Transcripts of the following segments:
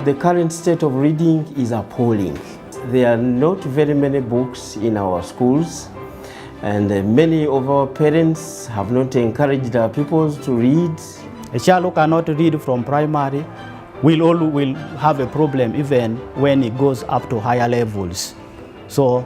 The current state of reading is appalling. There are not very many books in our schools, and many of our parents have not encouraged our people to read. A child who cannot read from primary will have a problem even when he goes up to higher levels. So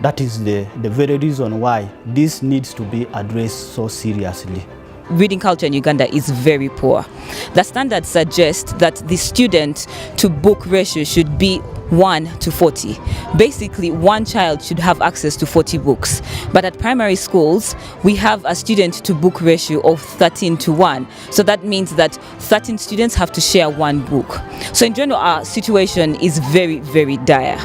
that is the very reason why this needs to be addressed so seriously. Reading culture in Uganda is very poor. The standards suggest that the student to book ratio should be 1 to 40. Basically, one child should have access to 40 books. But at primary schools, we have a student to book ratio of 13 to 1. So that means that 13 students have to share one book. So in general, our situation is very, very dire.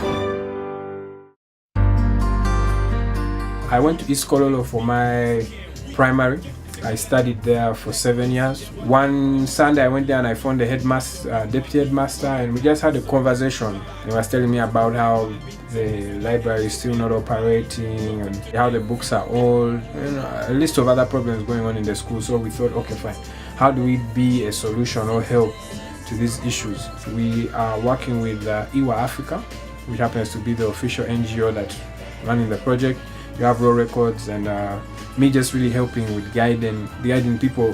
I went to East Kololo for my primary. I studied there for 7 years. One Sunday I went there and I found the headmaster, deputy headmaster, and we just had a conversation. He was telling me about how the library is still not operating and how the books are old, a list of other problems going on in the school. So we thought, okay, fine. How do we be a solution or help to these issues? We are working with O.P.U Africa, which happens to be the official NGO that's running the project. You have raw records, and me just really helping with guiding people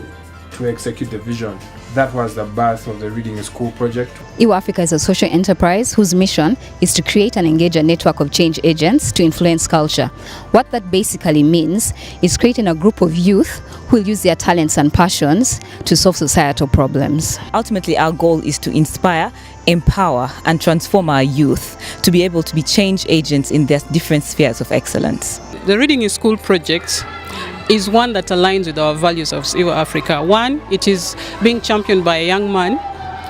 to execute the vision. That was the birth of the Reading School project. O.P.U Africa is a social enterprise whose mission is to create and engage a network of change agents to influence culture. What that basically means is creating a group of youth who will use their talents and passions to solve societal problems. Ultimately, our goal is to inspire, empower, and transform our youth to be able to be change agents in their different spheres of excellence. The Reading in School project is one that aligns with our values of O.P.U Africa. One, it is being championed by a young man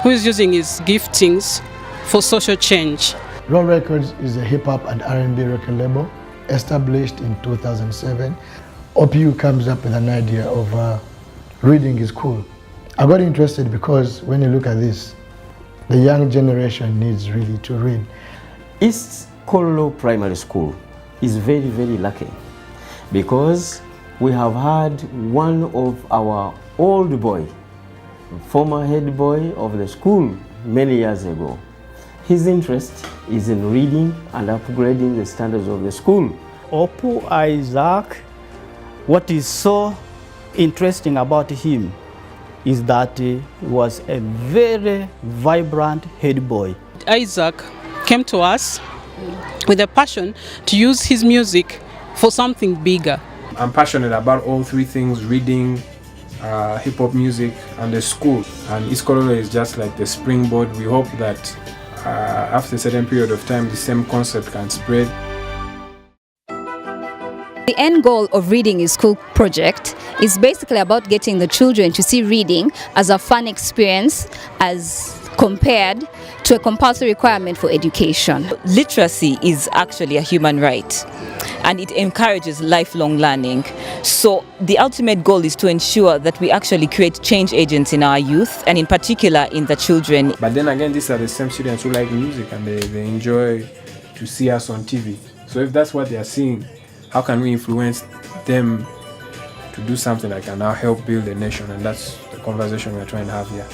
who is using his giftings for social change. Raw Records is a hip-hop and R&B record label established in 2007. O.P.U comes up with an idea of reading is cool. I got interested because when you look at this, the young generation needs really to read. East Kololo Primary School is very, very lucky because we have had one of our old boy, former head boy of the school many years ago. His interest is in reading and upgrading the standards of the school. O.P.U Isaac, what is so interesting about him is that he was a very vibrant head boy. Isaac came to us with a passion to use his music for something bigger. I'm passionate about all three things: reading, hip-hop music, and the school. And East Kololo is just like the springboard. We hope that after a certain period of time, the same concept can spread. The end goal of Reading in School project is basically about getting the children to see reading as a fun experience as compared to a compulsory requirement for education. Literacy is actually a human right, and it encourages lifelong learning. So the ultimate goal is to ensure that we actually create change agents in our youth, and in particular in the children. But then again, these are the same students who like music and they enjoy to see us on TV. So if that's what they are seeing, how can we influence them to do something that can now help build a nation? And that's the conversation we're trying to have here.